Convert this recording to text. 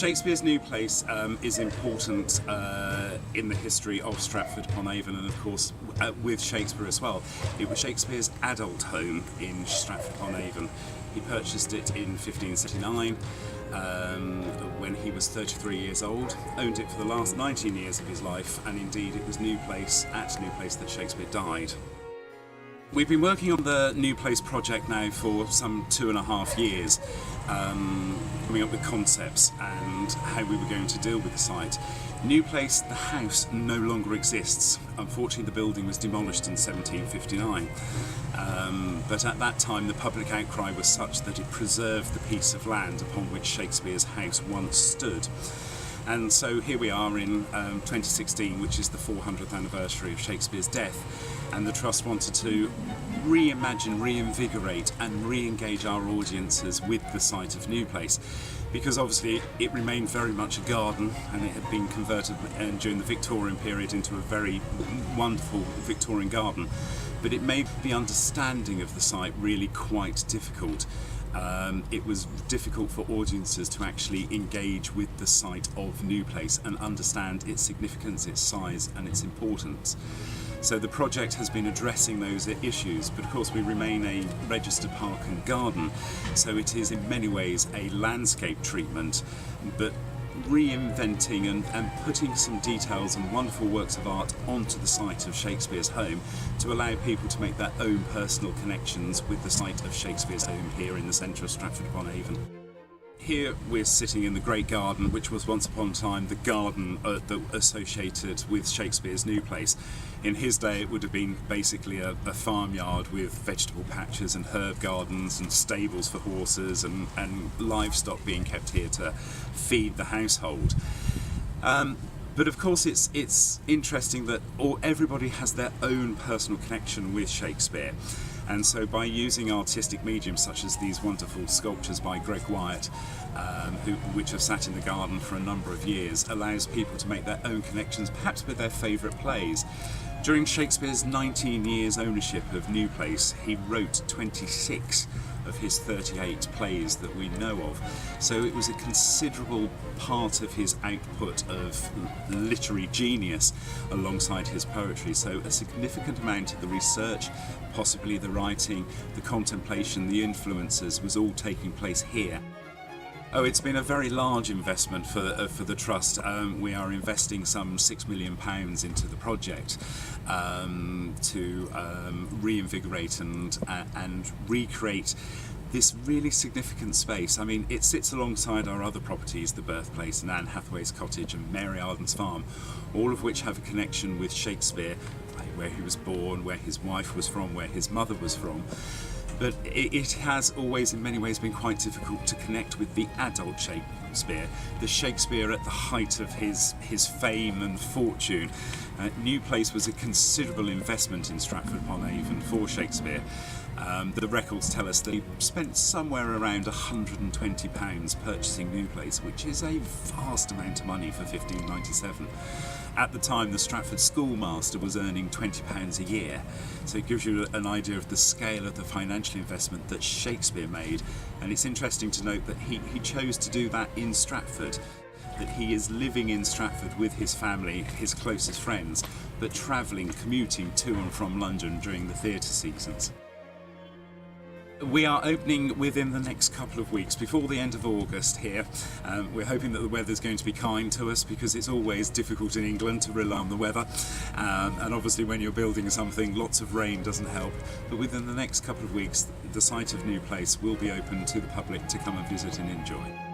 Shakespeare's New Place is important in the history of Stratford-upon-Avon, and of course with Shakespeare as well. It was Shakespeare's adult home in Stratford-upon-Avon. He purchased it in 1579 when he was 33 years old, owned it for the last 19 years of his life, and indeed it was New Place, at New Place, that Shakespeare died. We've been working on the New Place project now for some 2.5 years, coming up with concepts and how we were going to deal with the site. New Place, the house, no longer exists. Unfortunately, the building was demolished in 1759. But at that time the public outcry was such that it preserved the piece of land upon which Shakespeare's house once stood. And so here we are in 2016, which is the 400th anniversary of Shakespeare's death, and the Trust wanted to reimagine, reinvigorate and re-engage our audiences with the site of New Place, because obviously it remained very much a garden, and it had been converted during the Victorian period into a very wonderful Victorian garden, but it made the understanding of the site really quite difficult. It was difficult for audiences to actually engage with the site of New Place and understand its significance, its size and its importance. So the project has been addressing those issues, but of course we remain a registered park and garden, so it is in many ways a landscape treatment, but reinventing and putting some details and wonderful works of art onto the site of Shakespeare's home to allow people to make their own personal connections with the site of Shakespeare's home here in the centre of Stratford-upon-Avon. Here we're sitting in the Great Garden, which was once upon a time the garden associated with Shakespeare's New Place. In his day it would have been basically a farmyard with vegetable patches and herb gardens and stables for horses and livestock being kept here to feed the household. But of course it's interesting that everybody has their own personal connection with Shakespeare. And so by using artistic mediums such as these wonderful sculptures by Greg Wyatt, which have sat in the garden for a number of years, allows people to make their own connections, perhaps with their favourite plays. During Shakespeare's 19 years ownership of New Place, he wrote 26 of his 38 plays that we know of. So it was a considerable part of his output of literary genius alongside his poetry. So a significant amount of the research, possibly the writing, the contemplation, the influences was all taking place here. Oh, it's been a very large investment for the Trust. We are investing some £6 million into the project to reinvigorate and recreate this really significant space. I mean, it sits alongside our other properties, the Birthplace and Anne Hathaway's Cottage and Mary Arden's Farm, all of which have a connection with Shakespeare, where he was born, where his wife was from, where his mother was from. But it has always in many ways been quite difficult to connect with the adult Shakespeare, the Shakespeare at the height of his fame and fortune. New Place was a considerable investment in Stratford-upon-Avon for Shakespeare. The records tell us that he spent somewhere around £120 purchasing New Place, which is a vast amount of money for 1597. At the time, the Stratford schoolmaster was earning £20 a year, so it gives you an idea of the scale of the financial investment that Shakespeare made. And it's interesting to note that he chose to do that in Stratford, that he is living in Stratford with his family, his closest friends, but travelling, commuting to and from London during the theatre seasons. We are opening within the next couple of weeks, before the end of August here. We're hoping that the weather's going to be kind to us, because it's always difficult in England to rely on the weather. And obviously when you're building something, lots of rain doesn't help. But within the next couple of weeks, the site of New Place will be open to the public to come and visit and enjoy.